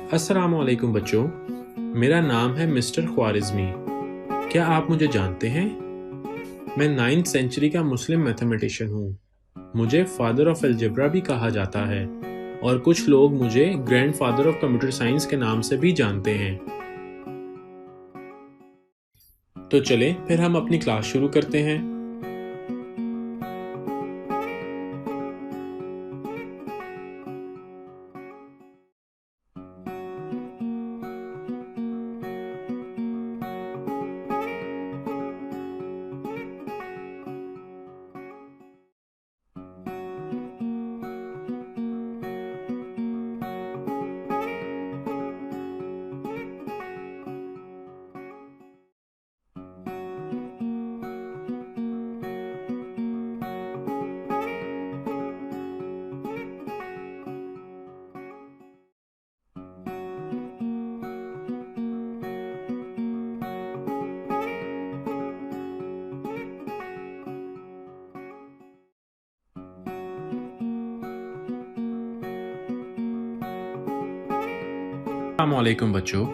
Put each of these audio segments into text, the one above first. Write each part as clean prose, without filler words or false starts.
अस्सलामुअलैकुम बच्चों, मेरा नाम है मिस्टर ख्वारिज़मी। क्या आप मुझे जानते हैं? मैं 9th सेंचुरी का मुस्लिम मैथमेटिशियन हूँ। मुझे फादर ऑफ अलजेब्रा भी कहा जाता है और कुछ लोग मुझे ग्रैंडफादर ऑफ कंप्यूटर साइंस के नाम से भी जानते हैं। तो चलें फिर हम अपनी क्लास शुरू करते हैं। अस्सलामुअलैकुम बच्चों,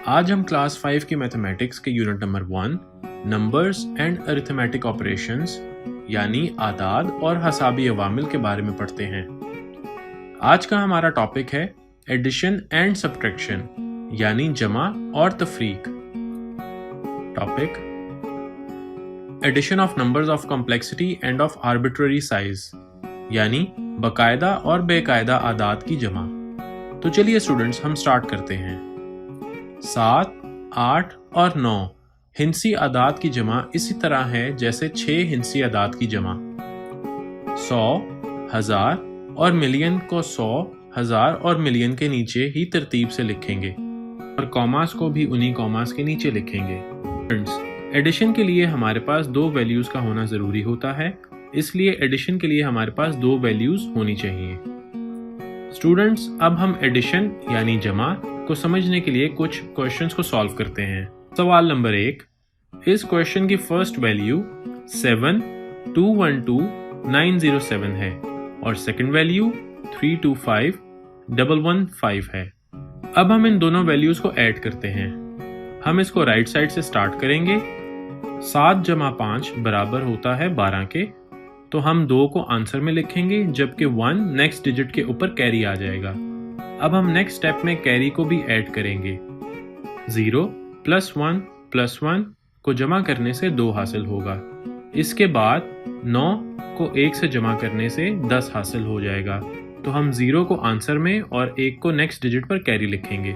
आज हम क्लास 5 की मैथमेटिक्स के unit number 1 numbers and arithmetic operations यानी आदाद और हसाबी अवामिल के बारे में पढ़ते हैं। आज का हमारा टॉपिक है एडिशन एंड सब्ट्रैक्शन यानी जमा और तफरीक। Topic addition of numbers of complexity and of arbitrary size यानी बाकायदा और बेकायदा आदाद की जमा। तो चलिए स्टूडेंट्स हम स्टार्ट करते हैं। 7, 8 और 9 हिंसी आदाद की जमा इसी तरह है जैसे 6 हिंसी आदाद की जमा। 100, 1000 और मिलियन को 100, 1000 और मिलियन के नीचे ही तरतीब से लिखेंगे और कॉमास को भी उन्हीं कॉमास के नीचे लिखेंगे। फ्रेंड्स, एडिशन के लिए हमारे पास 2 वैल्यूज का होना जरूरी होता है, इसलिए एडिशन के लिए हमारे पास 2 वैल्यूज होनी चाहिए। स्टूडेंट्स, अब हम एडिशन यानी जमा को समझने के लिए कुछ क्वेश्चंस को सॉल्व करते हैं। सवाल नंबर 1, इस क्वेश्चन की फर्स्ट वैल्यू 7212907 है और सेकंड वैल्यू 325115 है। अब हम इन दोनों वैल्यूज को ऐड करते हैं। हम इसको राइट साइड से स्टार्ट करेंगे। 7 जमा 5 बराबर होता है 12 के, तो हम 2 को आंसर में लिखेंगे जबकि 1 नेक्स्ट डिजिट के ऊपर कैरी आ जाएगा। अब हम नेक्स्ट स्टेप में कैरी को भी ऐड करेंगे। 0 + 1 + 1 को जमा करने से 2 हासिल होगा। इसके बाद 9 को 1 से जमा करने से 10 हासिल हो जाएगा, तो हम 0 को आंसर में और 1 को नेक्स्ट डिजिट पर कैरी लिखेंगे।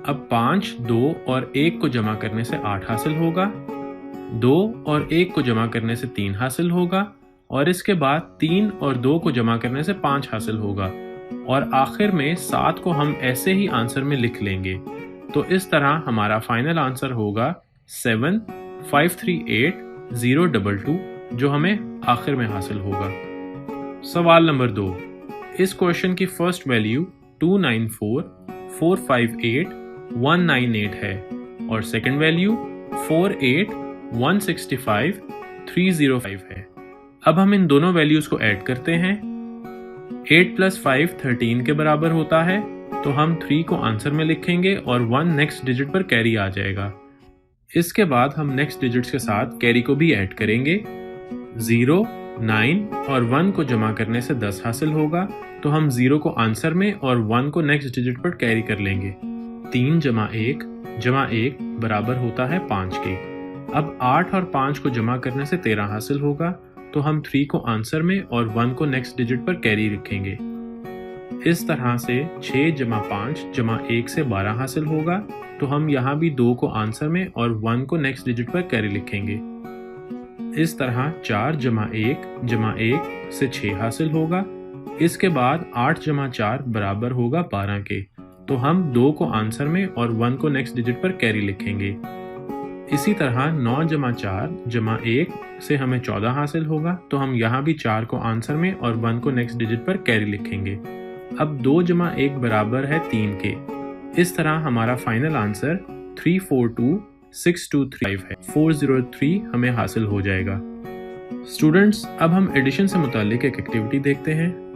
अब 5, 2 और 1 को जमा करने से 8 हासिल होगा। 2 और 1 को जमा करने से 3 हासिल होगा और इसके बाद 3 और 2 को जमा करने से 5 हासिल होगा और आखिर में 7 को हम ऐसे ही आंसर में लिख लेंगे। तो इस तरह हमारा फाइनल आंसर होगा 7538022 जो हमें आखिर में हासिल होगा। सवाल नंबर 2, इस क्वेश्चन की फर्स्ट वैल्यू 294458198 है और सेकंड वैल्यू 48165 है। अब हम इन दोनों वैल्यूज को ऐड करते हैं। 8 + 5 13 के बराबर होता है, तो हम 3 को आंसर में लिखेंगे और 1 नेक्स्ट डिजिट पर कैरी आ जाएगा। इसके बाद हम नेक्स्ट डिजिट्स के साथ कैरी को भी ऐड करेंगे। 0, 9 और 1 को जमा करने से 10 हासिल होगा, तो हम 0 को आंसर में और 1 को नेक्स्ट डिजिट पर कैरी कर लेंगे। 3 जमा 1 बराबर होता है 5 के। अब 8 और 5 को जमा करने से 13 हासिल होगा, तो हम 3 को आंसर में और 1 को नेक्स्ट डिजिट पर कैरी रखेंगे। इस तरह से 6 जमा 5 जमा 1 से 12 हासिल होगा, तो हम यहाँ भी 2 को आंसर में और 1 को नेक्स्ट डिजिट पर कैरी लिखेंगे। इस तरह 4 जमा 1 से 6 हासिल होगा। इसके बाद 8 जमा 4 बराबर होगा 12 के, तो हम 2 को आंसर में और 1 को नेक्स्ट डिजिट पर कैरी लिखेंगे। इसी तरह 9 जमा 4 जमा 1 से हमें 14 हासिल होगा, तो हम यहाँ भी 4 को आंसर में और 1 को नेक्स्ट डिजिट पर कैरी लिखेंगे। अब 2 जमा 1 बराबर है 3 के। इस तरह हमारा फाइनल आंसर 342623 है। 403 हमें हासिल हो जाएगा। स्टूडेंट्स, अब हम एडिशन से मुताल्लिक एक एक्टिविटी देखते हैं।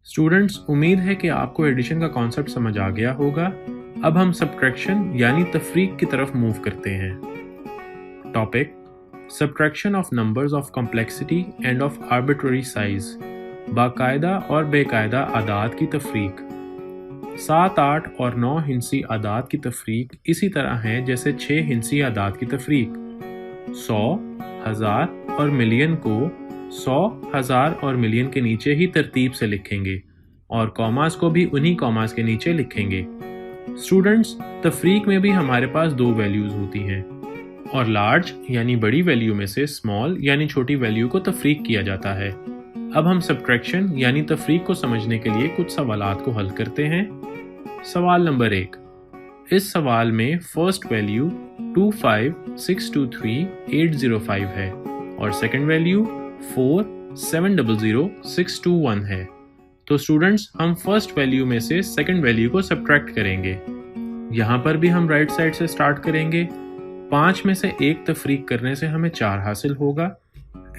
स्टूडेंट्स, उम्मीद है कि आपको एडिशन का कॉन्सेप्ट समझ आ गया होगा। अब हम सब्ट्रैक्शन यानी तफरीक की तरफ मूव करते हैं। Topic: subtraction of numbers of complexity and of arbitrary size, बाकायदा और बेकायदा आदाद की तफरीक। 7, 8 और 9 हिंसी आदाद की तफरीक इसी तरह है जैसे 6 हिंसी आदाद की तफरीक। 100, 1000 और मिलियन को 100, 1000 और मिलियन के नीचे ही तरतीब से लिखेंगे और कॉमास को भी उन्हीं कॉमास के नीचे लिखेंगे। स्टूडेंट्स, तफरीक में भी हमारे पास 2 वैल्यूज होती हैं और लार्ज यानी बड़ी वैल्यू में से स्मॉल यानी छोटी वैल्यू को तफरीक किया जाता है। अब हम सब्ट्रैक्शन यानी तफरीक को समझने के लिए कुछ सवालात को हल करते हैं। सवाल नंबर 1। इस सवाल में फर्स्ट वैल्यू 25623805 है और सेकंड वैल्यू 47000621 है। तो स्टूडेंट्स, हम फर्स्ट वैल्यू में से सेकंड वैल्यू को सब्ट्रैक्ट करेंगे। यहाँ पर भी हम राइट साइड से स्टार्ट करेंगे। 5 में से 1 तफरीक करने से हमें 4 हासिल होगा।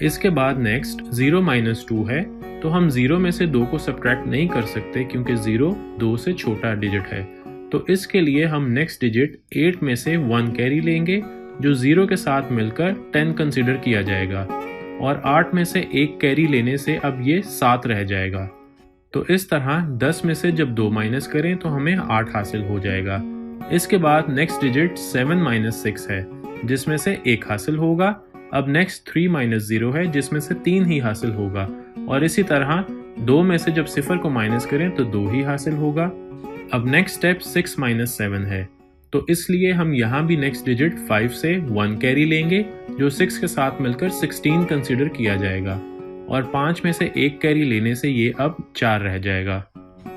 इसके बाद नेक्स्ट 0 - 2 है, तो हम 0 में से 2 को सब्ट्रैक्ट नहीं कर सकते क्योंकि 0 2 से छोटा डिजिट है। तो इसके लिए हम नेक्स्ट डिजिट 8 में से 1 कैरी लेंगे जो 0 के साथ मिलकर 10 कंसीडर किया जाएगा और 8 में से 1 कैरी लेने से अब ये 7 रह जाएगा। तो इस तरह 10 में से जब 2 माइनस करें तो हमें 8 हासिल हो जाएगा। इसके बाद नेक्स्ट डिजिट 7 - 6 है जिसमें से 1 हासिल होगा। अब नेक्स्ट 3 - 0 है जिसमें से 3 ही हासिल होगा और इसी तरह 2 में से जब 0 को माइनस करें तो 2 ही हासिल होगा। अब नेक्स्ट स्टेप 6 - 7 है, तो इसलिए हम यहाँ भी नेक्स्ट डिजिट 5 से 1 कैरी लेंगे जो 6 के साथ मिलकर 16 कंसीडर किया जाएगा और 5 में से 1 कैरी लेने से ये अब 4 रह जाएगा।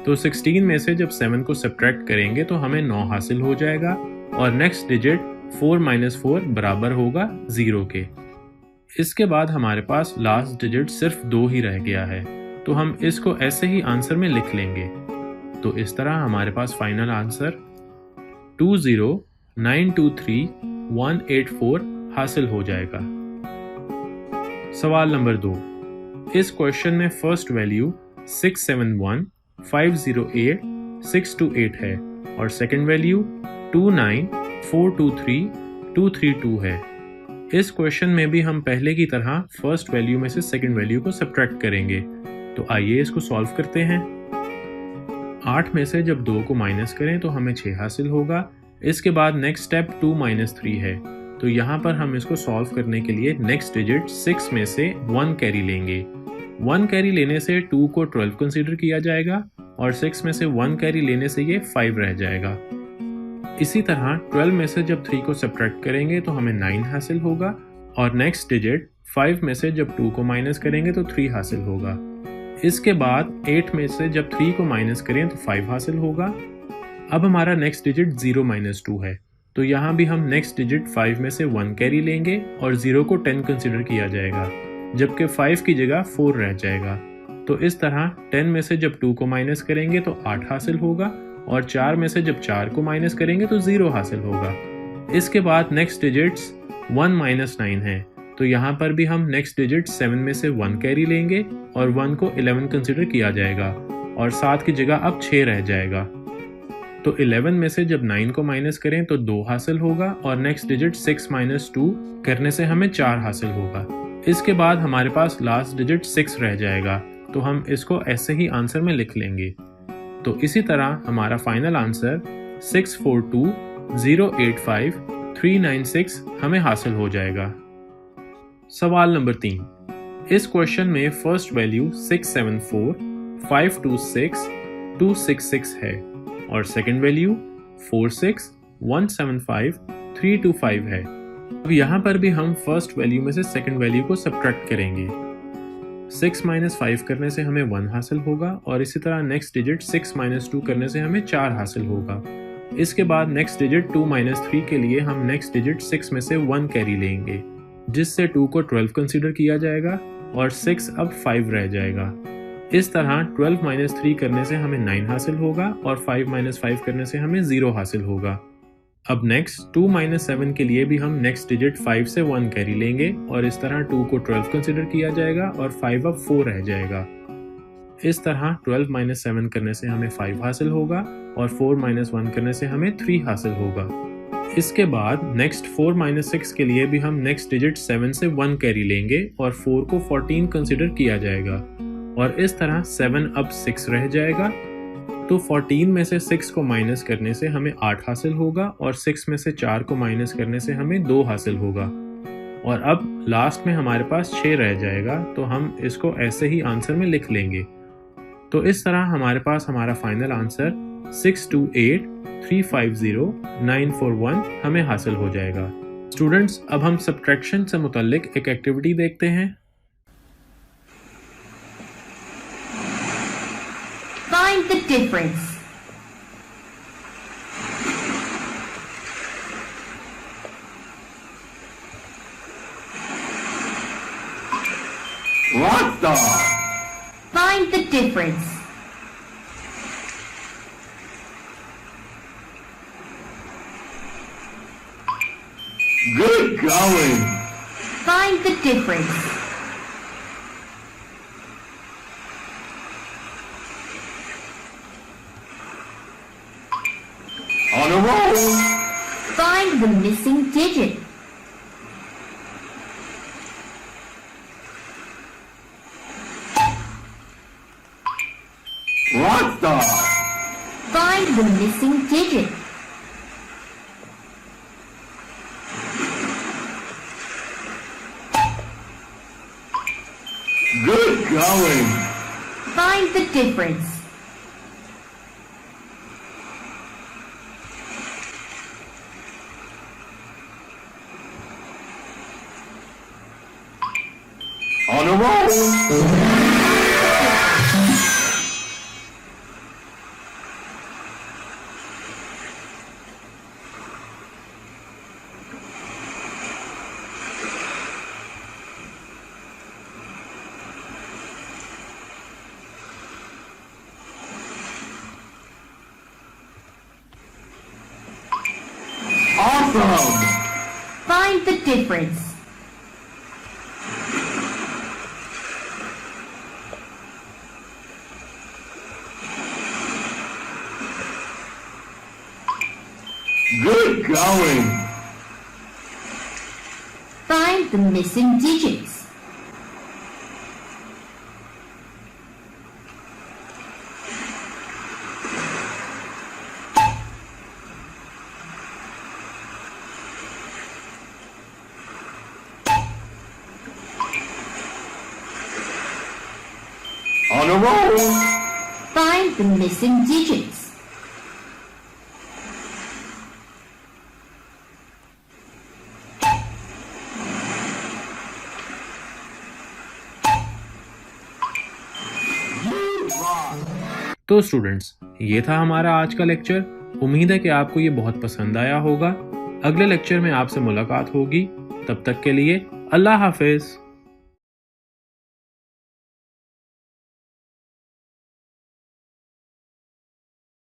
तो 16 में से जब 7 को सब्ट्रैक्ट करेंगे तो हमें 9 हासिल हो जाएगा और नेक्स्ट डिजिट 4 - 4 बराबर होगा 0 के। इसके बाद हमारे पास लास्ट डिजिट सिर्फ 2 ही रह गया है, तो हम इसको ऐसे ही आंसर में लिख लेंगे। तो इस तरह हमारे पास फाइनल आंसर 20923 हासिल हो जाएगा। सवाल नंबर 2। इस क्वेश्चन में फर्स्ट वैल्यू 671508628 है और सेकंड वैल्यू 29423 है। इस क्वेश्चन में भी हम पहले की तरह फर्स्ट वैल्यू में से सेकंड वैल्यू को सब्ट्रैक्ट करेंगे। तो आइए इसको सॉल्व करते हैं। 8 में से जब 2 को माइनस करें तो हमें 6 हासिल होगा। इसके बाद नेक्स्ट स्टेप 2 - 3 है, तो यहाँ पर हम इसको सॉल्व करने के लिए नेक्स्ट डिजिट 6 में से 1 कैरी लेंगे। 1 कैरी लेने से 2 को 12 कंसीडर किया जाएगा और 6 में से 1 कैरी लेने से ये 5 रह जाएगा। इसी तरह 12 में से जब 3 को सब्ट्रैक्ट करेंगे तो हमें 9 हासिल होगा और नेक्स्ट डिजिट 5 में से जब 2 को माइनस करेंगे तो 3 हासिल होगा। इसके बाद 8 में से जब 3 को माइनस करें तो 5 हासिल होगा। अब हमारा नेक्स्ट डिजिट 0 - 2 है, तो यहाँ भी हम नेक्स्ट डिजिट 5 में से 1 कैरी लेंगे और 0 को 10 कंसीडर किया जाएगा, जबकि 5 की जगह 4 रह जाएगा। तो इस तरह 10 में से जब 2 को माइनस करेंगे तो 8 हासिल होगा और 4 में से जब 4 को माइनस करेंगे तो 0 हासिल होगा। इसके बाद नेक्स्ट डिजिट्स 1 - 9 है, तो यहाँ पर भी हम नेक्स्ट डिजिट 7 में से 1 कैरी लेंगे और 1 को 11 कंसीडर किया जाएगा और 7 की जगह अब 6 रह जाएगा। तो 11 में से जब 9 को माइनस करें तो 2 हासिल होगा और नेक्स्ट डिजिट 6 - 2 करने से हमें 4 हासिल होगा। इसके बाद हमारे पास लास्ट डिजिट 6 रह जाएगा, तो हम इसको ऐसे ही आंसर में लिख लेंगे। तो इसी तरह हमारा फाइनल आंसर 642085396 हमें हासिल हो जाएगा। सवाल नंबर 3। इस क्वेश्चन में फर्स्ट वैल्यू 674526266 है और सेकंड वैल्यू 46175325 है। अब यहाँ पर भी हम फर्स्ट वैल्यू में से सेकंड वैल्यू को सब्ट्रैक्ट करेंगे। 6 - 5 करने से हमें 1 हासिल होगा और इसी तरह नेक्स्ट डिजिट 6 - 2 करने से हमें 4 हासिल होगा। इसके बाद नेक्स्ट डिजिट 2 - 3 के लिए हम नेक्स्ट डिजिट 6 में से 1 कैरी लेंगे, जिससे 2 को 12 कंसीडर किया जाएगा और 6 अब 5 रह जाएगा। इस तरह 12 - 3 करने से हमें 9 हासिल होगा और 5 - 5 करने से हमें 0 हासिल होगा। अब नेक्स्ट 2 - 7 के लिए भी हम नेक्स्ट डिजिट 5 से 1 कैरी लेंगे और इस तरह 2 को 12 कंसीडर किया जाएगा और 5 अब 4 रह जाएगा। इस तरह 12 माइनस 7 करने से हमें 5 हासिल होगा और 4 माइनस 1 करने से हमें 3 हासिल होगा। इसके बाद नेक्स्ट 4 माइनस 6 के लिए भी हम नेक्स्ट डिजिट 7 से 1 कैरी लेंगे और 4 को 14 कंसिडर किया जाएगा और इस तरह 7 अब 6 रह जाएगा। तो 14 में से 6 को माइनस करने से हमें 8 हासिल होगा और 6 में से 4 को माइनस करने से हमें 2 हासिल होगा और अब लास्ट में हमारे पास 6 रह जाएगा, तो हम इसको ऐसे ही आंसर में लिख लेंगे। तो इस तरह हमारे पास हमारा फाइनल आंसर 628350941 हमें हासिल हो जाएगा। स्टूडेंट्स, अब हम सब्ट्रैक्शन से मुताल्लिक एक एक्टिविटी देखते हैं। Find the difference. What the? Find the difference. Good going. Find the difference. On a roll. Find the missing digit. What the? Find the missing digit. Good going. Find the difference. On a roll. Awesome. Find the difference. Good going. Find the missing digits. On a roll. Find the missing digits. तो students, ये था हमारा आज का lecture. उम्मीद है कि आपको ये बहुत पसंद आया होगा। अगले लेक्चर में आपसे मुलाकात होगी। तब तक के लिए अल्लाह हाफिज।